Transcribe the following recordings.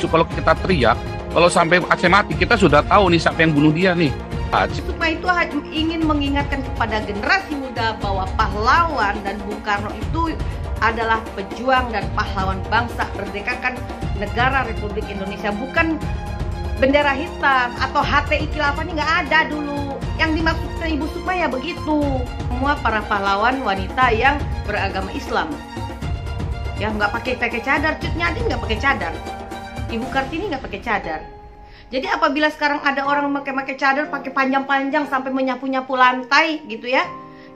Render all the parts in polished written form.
Kalau kita teriak, kalau sampai Aceh mati, kita sudah tahu nih siapa yang bunuh dia nih. Sukma itu ingin mengingatkan kepada generasi muda bahwa pahlawan dan Bung Karno itu adalah pejuang dan pahlawan bangsa merdekakan negara Republik Indonesia, bukan bendera hitam atau HTI khilafah. Ini nggak ada dulu. Yang dimaksud Ibu Sukma ya begitu. Semua para pahlawan wanita yang beragama Islam, ya nggak pakai cadar. Cut Nyadin nggak pakai cadar, Ibu Kartini nggak pakai cadar. Jadi apabila sekarang ada orang pakai cadar, pakai panjang-panjang sampai menyapu-nyapu lantai gitu ya,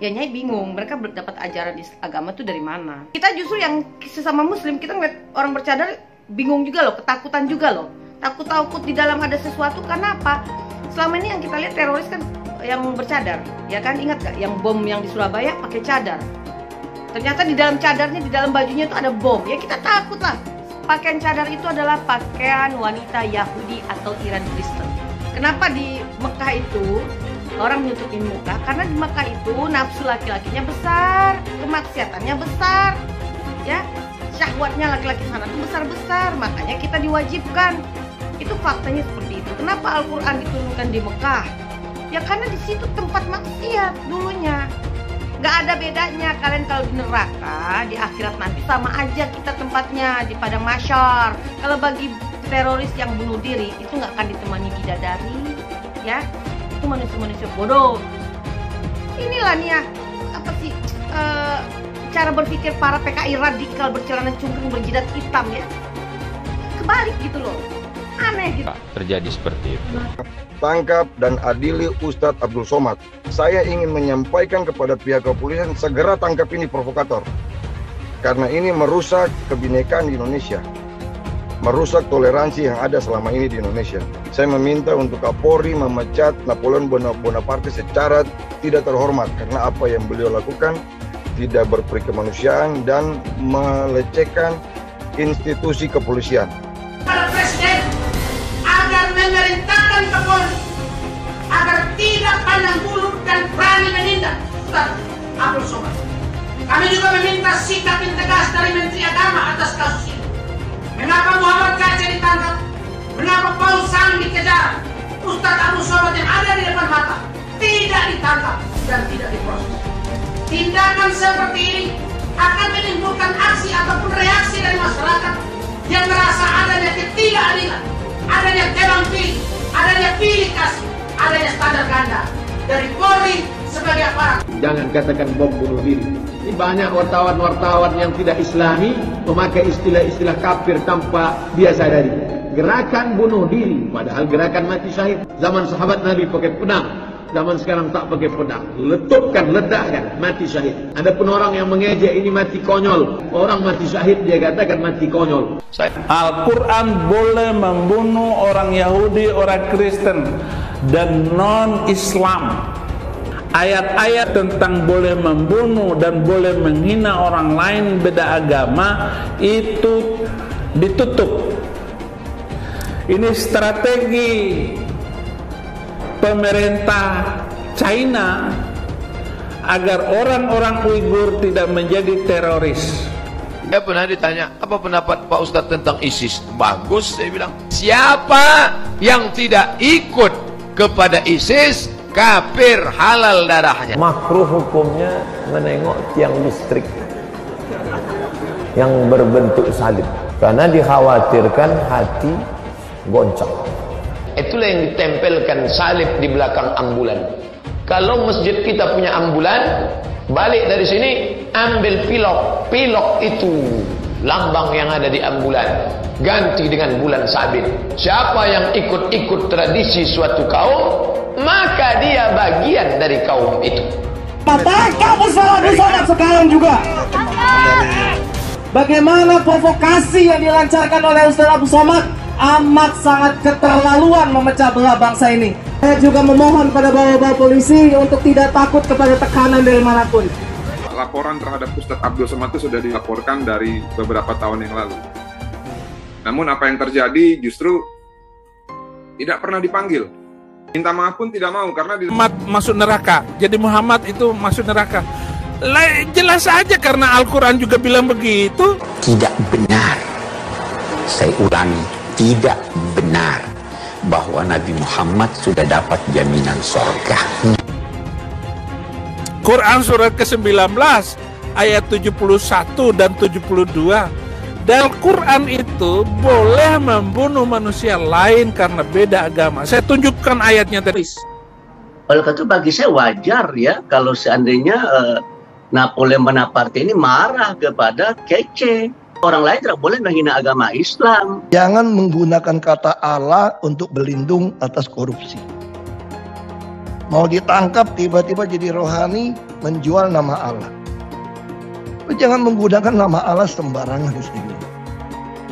ya Nyai bingung, mereka dapat ajaran agama itu dari mana? Kita justru yang sesama muslim, kita ngeliat orang bercadar bingung juga loh, ketakutan juga loh. Takut di dalam ada sesuatu, karena apa? Selama ini yang kita lihat teroris kan yang bercadar, ya kan? Ingat gak yang bom yang di Surabaya pakai cadar? Ternyata di dalam cadarnya, di dalam bajunya itu ada bom, ya kita takut lah. Pakaian cadar itu adalah pakaian wanita Yahudi atau Iran Kristen. Kenapa di Mekah itu orang menutupin muka? Karena di Mekah itu nafsu laki-lakinya besar, kemaksiatannya besar, ya syahwatnya laki-laki sana itu besar-besar. Makanya kita diwajibkan. Itu faktanya seperti itu. Kenapa Al-Quran diturunkan di Mekah? Ya karena di situ tempat maksiat dulunya. Gak ada bedanya kalian kalau di neraka, di akhirat nanti sama aja kita tempatnya di padang mahsyar. Kalau bagi teroris yang bunuh diri itu nggak akan ditemani bidadari, ya itu manusia-manusia bodoh. Inilah nih ya, apa sih cara berpikir para PKI radikal bercelana cungkring berjidat hitam ya, kebalik gitu loh, aneh gitu. Terjadi seperti itu. Tangkap dan adili Ustadz Abdul Somad. Saya ingin menyampaikan kepada pihak kepolisian segera tangkap ini provokator. Karena ini merusak kebinekaan di Indonesia. Merusak toleransi yang ada selama ini di Indonesia. Saya meminta untuk Kapolri memecat Napoleon Bonaparte secara tidak terhormat. Karena apa yang beliau lakukan tidak berperi kemanusiaan dan melecehkan institusi kepolisian. Para Presiden agar memerintahkan Kapolri agar tidak pandang bulu dan berani menindak Ustadz Abdul Somad. Kami juga meminta sikap yang tegas dari Menteri Agama atas kasus ini. Mengapa Muhammad Kaceh ditangkap? Mengapa Paul Sang dikejar? Ustadz Abdul Somad yang ada di depan mata tidak ditangkap dan tidak diproses. Tindakan seperti ini akan menimbulkan aksi ataupun reaksi dari masyarakat yang merasa adanya ketidakadilan, adanya tebang pilih, adanya pilih kasih, adanya standar ganda dari Polri sebagai aparat. Jangan katakan bom bunuh diri. Ini banyak wartawan-wartawan yang tidak islami memakai istilah-istilah kafir tanpa dia sadari. Gerakan bunuh diri, padahal gerakan mati syahid. Zaman sahabat Nabi pakai pedang, zaman sekarang tak pakai pedang. Letupkan, ledakkan, mati syahid. Adapun orang yang mengejek ini mati konyol. Orang mati syahid dia katakan mati konyol. Al-Quran boleh membunuh orang Yahudi, orang Kristen dan non-Islam. Ayat-ayat tentang boleh membunuh dan boleh menghina orang lain beda agama itu ditutup. Ini strategi pemerintah China agar orang-orang Uighur tidak menjadi teroris. Saya pernah ditanya, apa pendapat Pak Ustadz tentang ISIS? Bagus, saya bilang. Siapa yang tidak ikut kepada ISIS, kafir, halal darahnya. Makruh hukumnya menengok tiang listrik yang berbentuk salib, karena dikhawatirkan hati goncang. Itulah yang ditempelkan salib di belakang ambulan. Kalau masjid kita punya ambulan, balik dari sini ambil pilok itu lambang yang ada di ambulan, ganti dengan bulan sabit. Siapa yang ikut-ikut tradisi suatu kaum, maka dia bagian dari kaum itu. Tangkap Ustadz Abdul Somad sekarang juga. Bagaimana provokasi yang dilancarkan oleh Ustadz Abdul Somad amat sangat keterlaluan memecah belah bangsa ini. Saya juga memohon pada bapak-bapak polisi untuk tidak takut kepada tekanan dari manapun. Laporan terhadap Ustadz Abdul Somad itu sudah dilaporkan dari beberapa tahun yang lalu. Namun apa yang terjadi justru tidak pernah dipanggil. Minta maaf pun tidak mau karena Muhammad masuk neraka. Jadi Muhammad itu masuk neraka. Jelas saja karena Al-Quran juga bilang begitu. Tidak benar. Saya ulangi, tidak benar bahwa Nabi Muhammad sudah dapat jaminan surga. Quran surat ke-19 ayat 71 dan 72. Dan Quran itu boleh membunuh manusia lain karena beda agama. Saya tunjukkan ayatnya tadi. Oleh karena itu bagi saya wajar ya kalau seandainya Napoleon Bonaparte ini marah kepada Kece. Orang lain tidak boleh menghina agama Islam. Jangan menggunakan kata Allah untuk berlindung atas korupsi. Mau ditangkap tiba-tiba jadi rohani menjual nama Allah. Jangan menggunakan nama Allah sembarangan.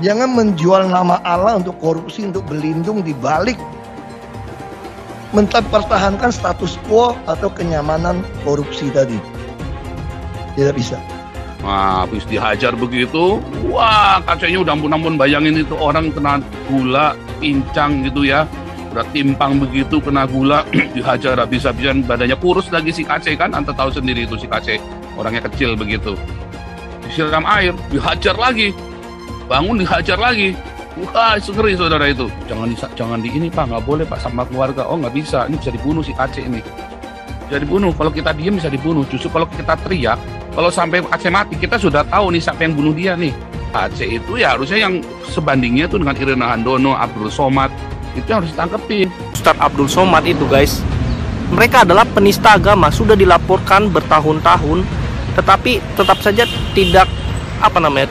Jangan menjual nama Allah untuk korupsi, untuk berlindung di balik mempertahankan status quo atau kenyamanan korupsi tadi. Tidak bisa. Wah, habis dihajar begitu, wah kacanya udah ampun-ampun, bayangin itu orang kena gula, pincang gitu ya, udah timpang begitu, kena gula, dihajar habis-habisan, badannya kurus lagi si Kace kan, Anda tahu sendiri itu si Kace, orangnya kecil begitu, disiram air, dihajar lagi, bangun dihajar lagi, wah ngeri saudara itu, jangan di ini Pak, nggak boleh Pak sama keluarga, oh nggak bisa, ini bisa dibunuh si Kace ini, bisa dibunuh, kalau kita diem bisa dibunuh, justru kalau kita teriak, kalau sampai Aceh mati, kita sudah tahu nih siapa yang bunuh dia nih. Aceh itu ya harusnya yang sebandingnya tuh dengan Irena Handono, Abdul Somad, itu harus ditangkepin. Ustadz Abdul Somad itu guys, mereka adalah penista agama, sudah dilaporkan bertahun-tahun, tetapi tetap saja tidak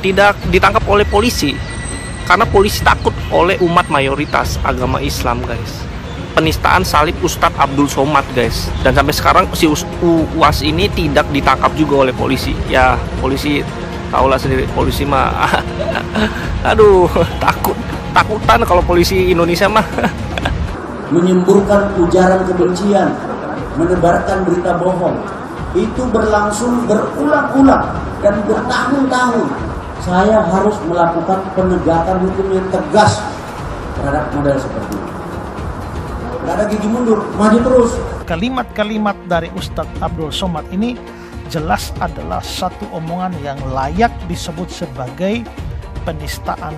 tidak ditangkap oleh polisi, karena polisi takut oleh umat mayoritas agama Islam guys. Penistaan salib Ustadz Abdul Somad guys, dan sampai sekarang si UAS ini tidak ditangkap juga oleh polisi. Ya polisi tahulah sendiri, polisi mah aduh takutan kalau polisi Indonesia mah. Menyemburkan ujaran kebencian, menebarkan berita bohong, itu berlangsung berulang-ulang dan bertahun-tahun. Saya harus melakukan penegakan hukum yang tegas terhadap model seperti ini. Gak ada gigi mundur, maju terus. Kalimat-kalimat dari Ustadz Abdul Somad ini jelas adalah satu omongan yang layak disebut sebagai penistaan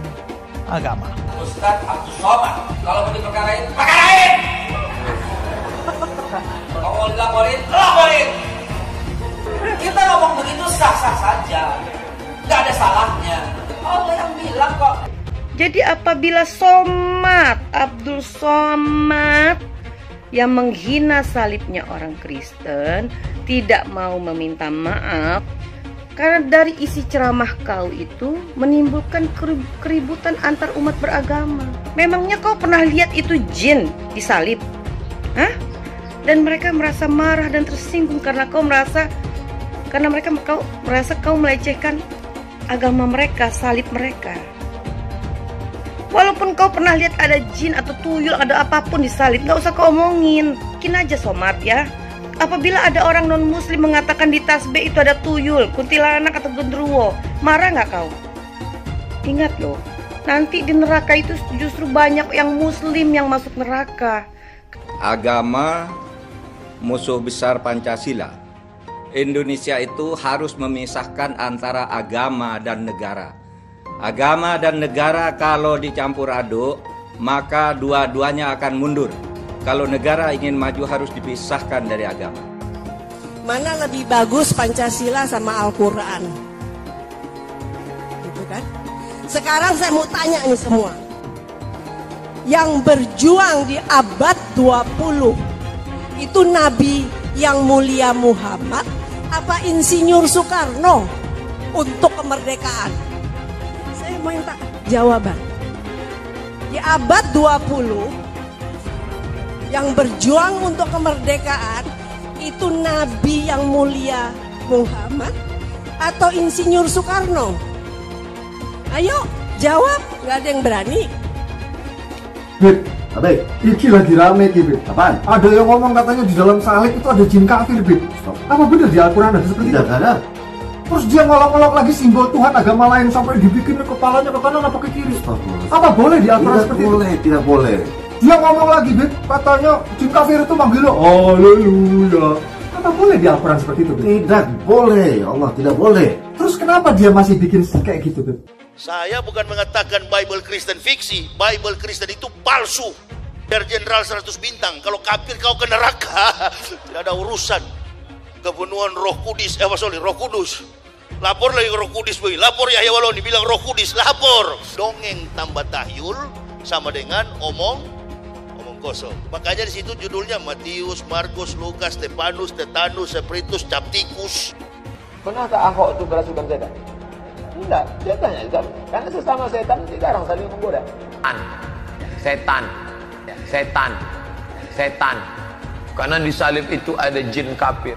agama. Ustadz Abdul Somad, kalau mau diperkarain, perkarain! Kalau dilaporin, laporin! Kita ngomong begitu sah-sah saja, gak ada salahnya. Allah yang bilang kok. Jadi apabila Abdul Somad yang menghina salibnya orang Kristen tidak mau meminta maaf karena dari isi ceramah kau itu menimbulkan keributan antar umat beragama. Memangnya kau pernah lihat itu jin disalib? Hah? Dan mereka merasa marah dan tersinggung karena mereka merasa kau melecehkan agama mereka, salib mereka. Walaupun kau pernah lihat ada jin atau tuyul, ada apapun di salib, gak usah kau omongin. Mungkin aja Somad ya. Apabila ada orang non-muslim mengatakan di tasbih itu ada tuyul, kuntilanak atau genderuwo, marah gak kau? Ingat loh, nanti di neraka itu justru banyak yang muslim yang masuk neraka. Agama musuh besar Pancasila. Indonesia itu harus memisahkan antara agama dan negara. Agama dan negara kalau dicampur aduk, maka dua-duanya akan mundur. Kalau negara ingin maju harus dipisahkan dari agama. Mana lebih bagus Pancasila sama Al-Quran? Gitu kan? Sekarang saya mau tanya nih semua. Yang berjuang di abad 20, itu Nabi yang mulia Muhammad apa Insinyur Soekarno untuk kemerdekaan? Saya mau minta jawaban. Di abad 20 yang berjuang untuk kemerdekaan itu Nabi yang mulia Muhammad atau Insinyur Soekarno? Ayo jawab, nggak ada yang berani. Beb, iki lagi rame Beb. Apaan? Ada yang ngomong katanya di dalam salib itu ada jin kafir Beb. Apa benar di Al-Quran ada seperti itu? Tidak ada. Terus dia ngolok-ngolok lagi simbol Tuhan agama lain sampai dibikin kepalanya ke kanan apa ke kiri. Apa boleh di Al-Quran seperti itu? Tidak boleh. Dia ngomong lagi, Beb, katanya jin kafir itu manggil lo, haleluya. Apa boleh di Al-Quran seperti itu, Beb? Tidak boleh, Allah tidak boleh. Terus kenapa dia masih bikin kayak gitu, Beb? Saya bukan mengatakan Bible Kristen fiksi. Bible Kristen itu palsu. Biar jenderal 100 bintang. Kalau kafir kau ke neraka. Tidak ada urusan. Kepenuhan Roh Kudus. Roh Kudus. Lapor lagi Roh Kudus. Lapor Yahya Waloni bilang Roh Kudus. Lapor. Dongeng tambah tahyul sama dengan omong kosong. Makanya di situ judulnya Matius, Markus, Lukas, Stefanus, Tetanus, Spiritus, Captikus. Pernah tak Ahok itu kerasukan setan? Tidak, dia tanya juga. Karena sesama setan dilarang saling menggoda. Setan. Karena di salib itu ada jin kafir.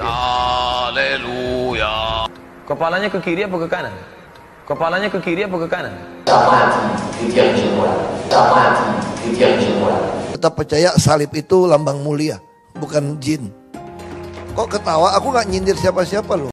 Haleluya. Kepalanya ke kiri apa ke kanan? Tetap percaya salib itu lambang mulia, bukan jin. Kok ketawa? Aku nggak nyindir siapa-siapa loh.